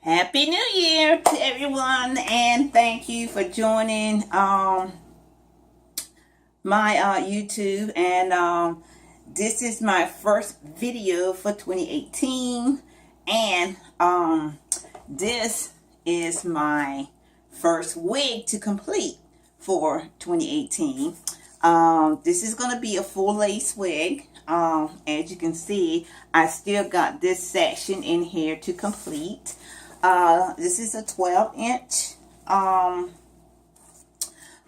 Happy New Year to everyone, and thank you for joining my YouTube. And this is my first video for 2018, and this is my first wig to complete for 2018. This is going to be a full lace wig. As you can see, I still got this section in here to complete. This is a 12-inch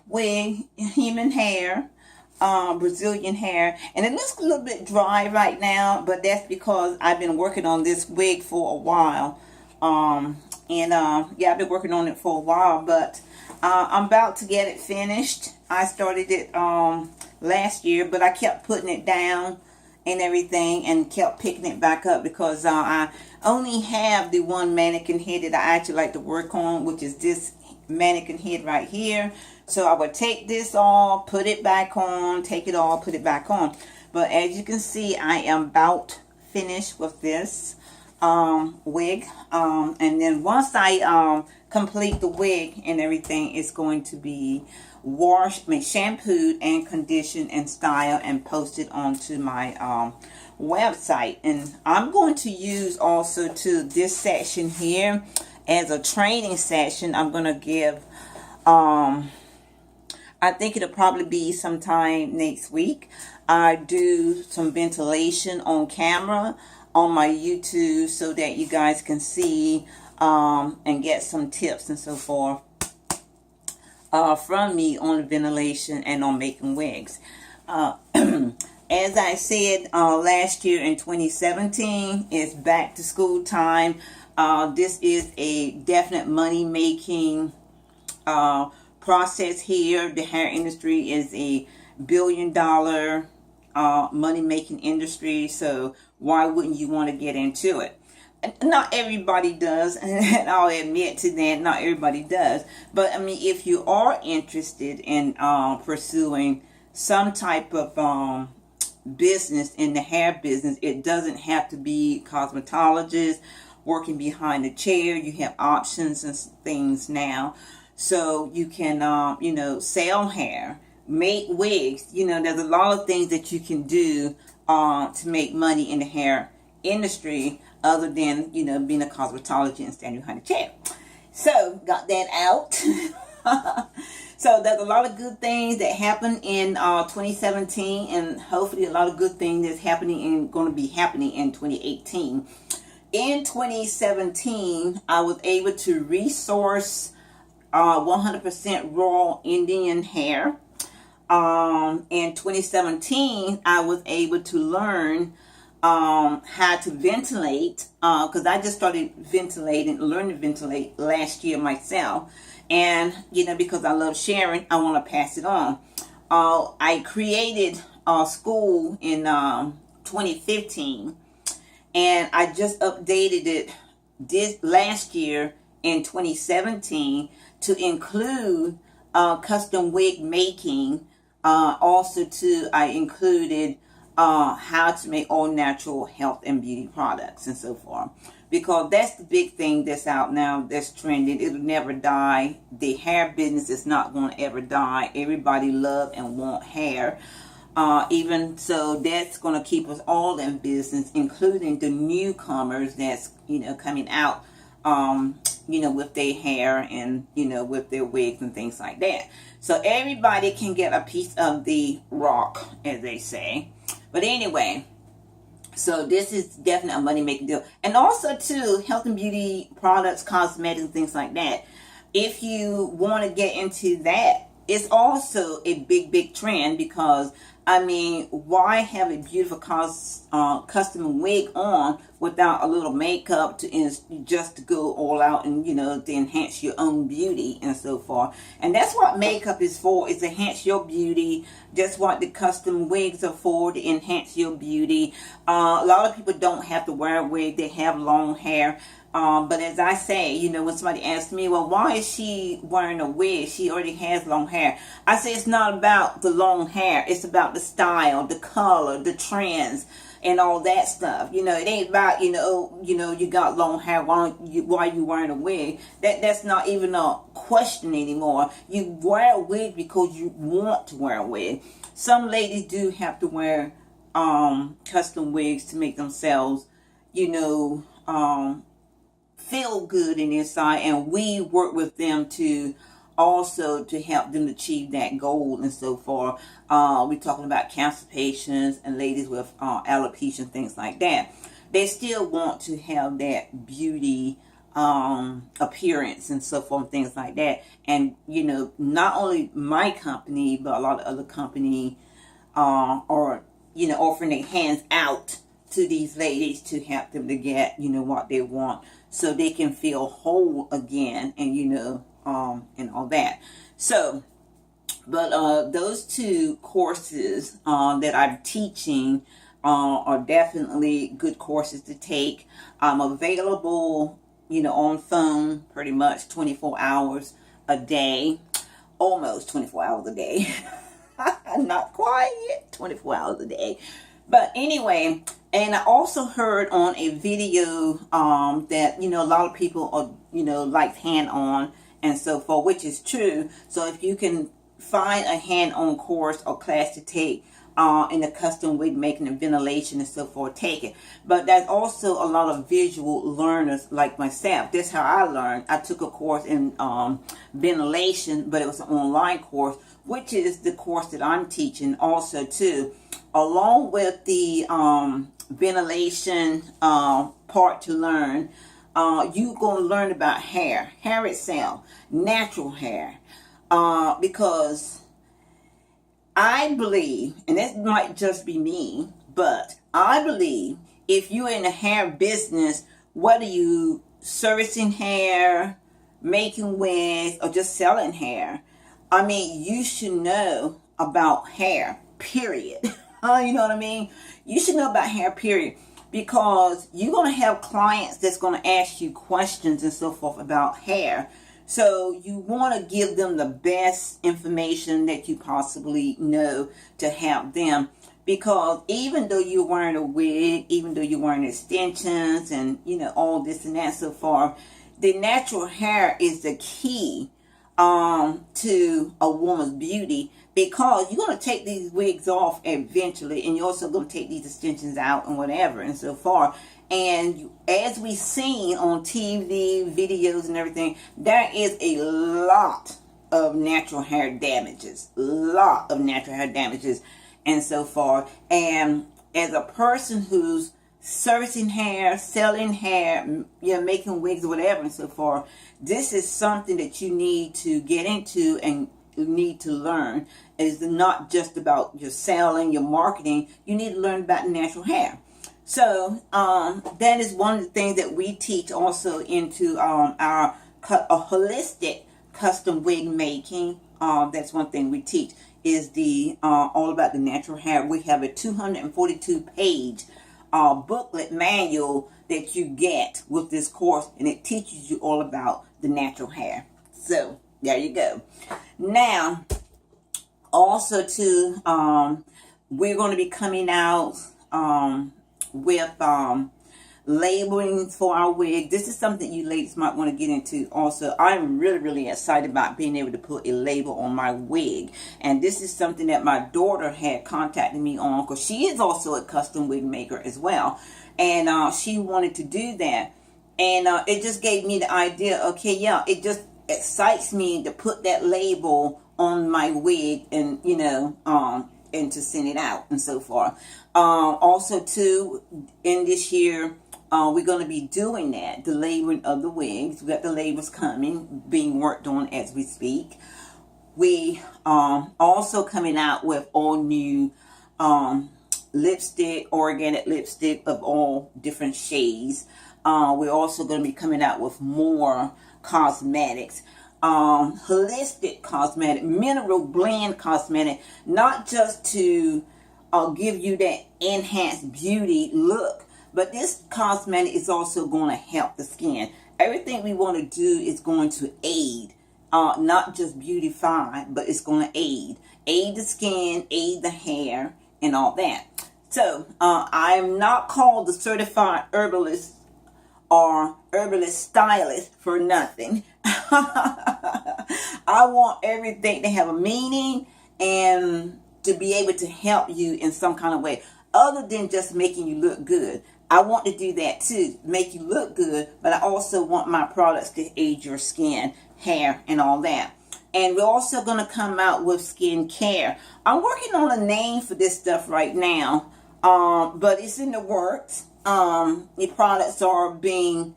wig, human hair, Brazilian hair, and it looks a little bit dry right now, but that's because I've been working on this wig for a while. Yeah, I've been working on it for a while, but I'm about to get it finished. I started it last year, but I kept putting it down and everything and kept picking it back up because I only have the one mannequin head that I actually like to work on, which is this mannequin head right here. So I would take this off, put it back on, take it off, put it back on. But as you can see, I am about finished with this wig. And then once I complete the wig and everything, it's going to be washed, shampooed and conditioned and styled and posted onto my website. And I'm going to use also to this section here as a training session. I'm going to give I think it'll probably be sometime next week. I do some ventilation on camera on my YouTube so that you guys can see and get some tips and so forth from me on ventilation and on making wigs. As I said last year in 2017, it's back to school time. This is a definite money making process here. The hair industry is a billion-dollar money making industry, so why wouldn't you want to get into it? Not everybody does, and I'll admit to that, not everybody does. But I mean, if you are interested in pursuing some type of business in the hair business, it doesn't have to be cosmetologist working behind the chair. You have options and things now, so you can sell hair, make wigs. There's a lot of things that you can do to make money in the hair industry other than being a cosmetologist and standing behind a chair. So got that out. So there's a lot of good things that happened in 2017, and hopefully a lot of good things that's happening and going to be happening in 2018. In 2017, I was able to resource 100% raw Indian hair. In 2017, I was able to learn how to ventilate, because I just started learning to ventilate last year myself. And, because I love sharing, I want to pass it on. I created a school in 2015, and I just updated it this last year in 2017 to include custom wig making. Also, too, I included how to make all natural health and beauty products and so forth, because that's the big thing that's out now, that's trending. It'll never die. The hair business is not going to ever die. Everybody love and want hair. Even so, that's going to keep us all in business, including the newcomers that's coming out with their hair and with their wigs and things like that. So everybody can get a piece of the rock, as they say. But anyway, so this is definitely a money making deal. And also too, health and beauty products, cosmetics, things like that. If you want to get into that, it's also a big trend, because I mean, why have a beautiful custom wig on without a little makeup just to go all out and to enhance your own beauty and so forth? And that's what makeup is for, is to enhance your beauty. That's what the custom wigs are for, to enhance your beauty. A lot of people don't have to wear a wig; they have long hair. But as I say, when somebody asks me, well, why is she wearing a wig? She already has long hair. I say it's not about the long hair. It's about the style, the color, the trends. and all that stuff. You know, it ain't about, you got long hair, why you wearing a wig. That's not even a question anymore. You wear a wig because you want to wear a wig. Some ladies do have to wear custom wigs to make themselves, feel good in inside, and we work with them to also to help them achieve that goal and so forth. We're talking about cancer patients and ladies with alopecia and things like that. They still want to have that beauty appearance and so forth, things like that. And not only my company, but a lot of other company are offering their hands out to these ladies to help them to get what they want, so they can feel whole again, and and all that. So, but those two courses that I'm teaching are definitely good courses to take. I'm available, on phone pretty much 24 hours a day, almost 24 hours a day. Not quite 24 hours a day. But anyway, and I also heard on a video that, a lot of people are, like hand-on and so forth, which is true. So if you can find a hand-on course or class to take in the custom wig making and ventilation and so forth, take it. But there's also a lot of visual learners like myself. That's how I learned. I took a course in ventilation, but it was an online course, which is the course that I'm teaching also too. Along with the ventilation part to learn, you're going to learn about hair itself, natural hair, because I believe, and this might just be me, but I believe if you're in the hair business, whether you servicing hair, making wigs, or just selling hair, I mean, you should know about hair, period. You know what I mean? You should know about hair, period. Because you're going to have clients that's going to ask you questions and so forth about hair. So you want to give them the best information that you possibly know to help them. Because even though you're wearing a wig, even though you're wearing extensions and, all this and that so far, the natural hair is the key to a woman's beauty, because you're going to take these wigs off eventually, and you're also going to take these extensions out and whatever and so far. And as we've seen on TV, videos and everything, there is a lot of natural hair damages, and so far. And as a person who's servicing hair, selling hair, making wigs or whatever and so forth, this is something that you need to get into and you need to learn. It's not just about your selling, your marketing. You need to learn about natural hair. So that is one of the things that we teach also into our holistic custom wig making. That's one thing we teach, is the all about the natural hair. We have a 242-page booklet manual that you get with this course, and it teaches you all about the natural hair. So there you go. Now, also too, we're going to be coming out with labeling for our wig. This is something you ladies might want to get into also. I'm really excited about being able to put a label on my wig, and this is something that my daughter had contacted me on, because she is also a custom wig maker as well, and she wanted to do that, and it just gave me the idea. Okay, yeah, it just excites me to put that label on my wig, and and to send it out and so forth. Also too, in this year, we're going to be doing that, the labeling of the wigs. We got the labels coming, being worked on as we speak. We also coming out with all new lipstick, organic lipstick of all different shades. We're also going to be coming out with more cosmetics, holistic cosmetic, mineral blend cosmetic, not just to give you that enhanced beauty look, but this cosmetic is also going to help the skin. Everything we want to do is going to aid, not just beautify, but it's going to aid the skin, aid the hair, and all that. So I am not called the certified herbalist or herbalist stylist for nothing. I want everything to have a meaning and to be able to help you in some kind of way, other than just making you look good. I want to do that too, make you look good, but I also want my products to aid your skin, hair, and all that. And we're also going to come out with skin care. I'm working on a name for this stuff right now, but it's in the works. The products are being,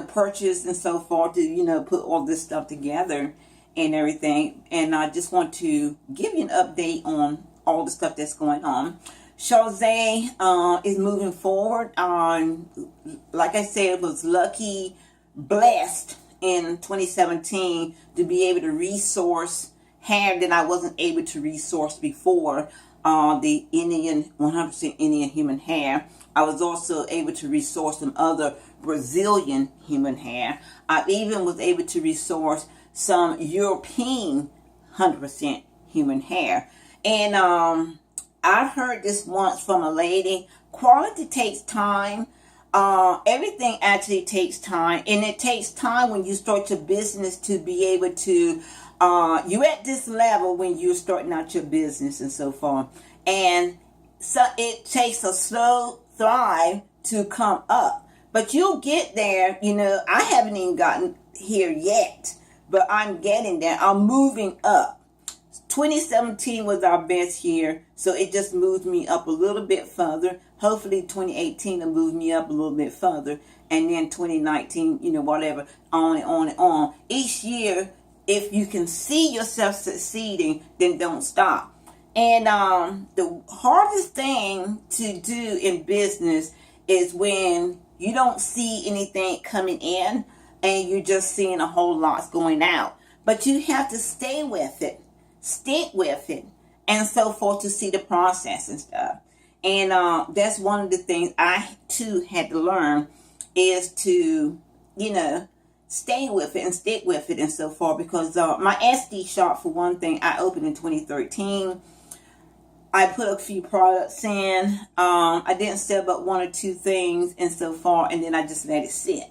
purchased and so forth to, put all this stuff together and everything. And I just want to give you an update on all the stuff that's going on. Chauze is moving forward. Like I said, was lucky, blessed in 2017 to be able to resource hair that I wasn't able to resource before. The Indian, 100% Indian human hair. I was also able to resource some other Brazilian human hair. I even was able to resource some European 100% human hair. And I heard this once from a lady. Quality takes time. Everything actually takes time. And it takes time when you start your business to be able to, you're at this level when you're starting out your business and so forth. And so it takes a slow thrive to come up. But you'll get there. I haven't even gotten here yet, but I'm getting there. I'm moving up. 2017 was our best year, so it just moved me up a little bit further. Hopefully 2018 will move me up a little bit further, and then 2019, whatever, on and on and on. Each year, if you can see yourself succeeding, then don't stop. And the hardest thing to do in business is when you don't see anything coming in and you're just seeing a whole lot going out. But you have to stay with it, stick with it, and so forth to see the process and stuff. And that's one of the things I too had to learn, is to, stay with it and stick with it and so forth. Because my SD shop, for one thing, I opened in 2013. I put a few products in. I didn't sell but one or two things and so far, and then I just let it sit.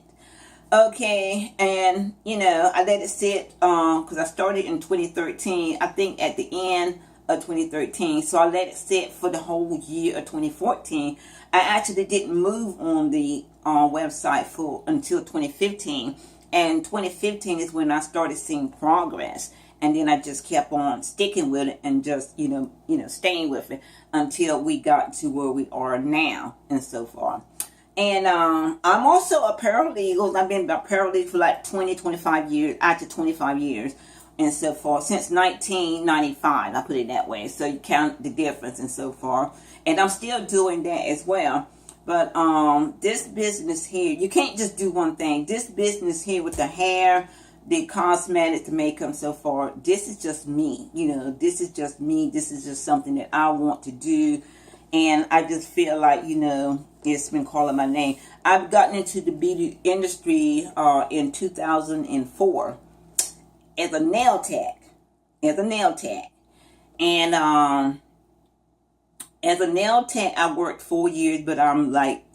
Okay, and I let it sit because I started in 2013, I think at the end of 2013. So I let it sit for the whole year of 2014. I actually didn't move on the website until 2015. And 2015 is when I started seeing progress. And then I just kept on sticking with it and just, staying with it until we got to where we are now and so far. And I'm also a paralegal. I've been a paralegal for like 25 years, after 25 years and so forth, since 1995, I put it that way. So you count the difference and so forth. And I'm still doing that as well. But this business here, you can't just do one thing. This business here with the hair, the cosmetics, the makeup, so far, this is just me. This is just me. This is just something that I want to do. And I just feel like, it's been calling my name. I've gotten into the beauty industry in 2004 as a nail tech. And as a nail tech, I worked 4 years, but I'm like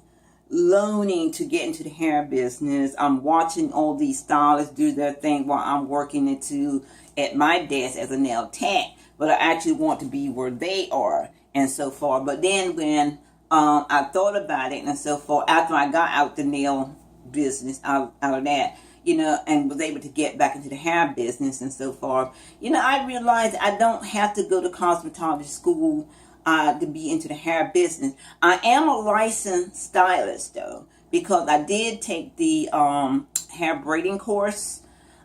learning to get into the hair business. I'm watching all these stylists do their thing while I'm working at my desk as a nail tech. But I actually want to be where they are and so forth. But then when I thought about it and so forth, after I got out the nail business, out of that, and was able to get back into the hair business and so forth, I realized I don't have to go to cosmetology school to be into the hair business. I am a licensed stylist though, because I did take the hair braiding course,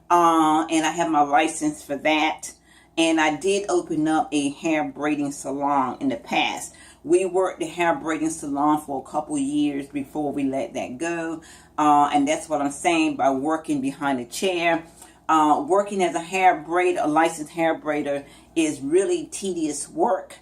and I have my license for that. And I did open up a hair braiding salon in the past. We worked the hair braiding salon for a couple years before we let that go. And that's what I'm saying by working behind a chair. Working as a licensed hair braider is really tedious work.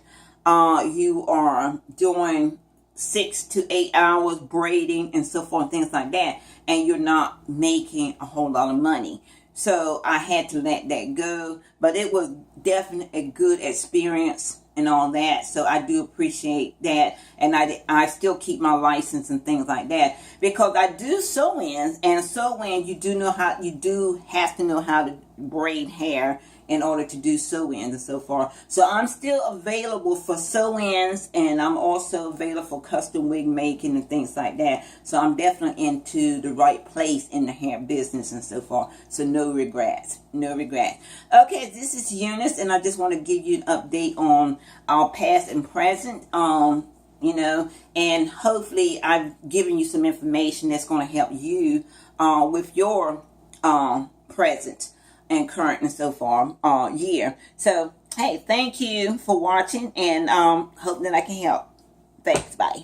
You are doing 6 to 8 hours braiding and so forth, things like that, and you're not making a whole lot of money. So I had to let that go, but it was definitely a good experience and all that. So I do appreciate that, and I still keep my license and things like that, because I do sew-ins, and sew-in, you do have to know how to braid hair in order to do sew-ins and so forth. So I'm still available for sew-ins, and I'm also available for custom wig making and things like that. So I'm definitely into the right place in the hair business and so forth. So no regrets. No regrets. Okay, this is Eunice, and I just want to give you an update on our past and present. You know, and hopefully I've given you some information that's going to help you with your present and current and so far year. So hey, thank you for watching, and hope that I can help. Thanks. Bye.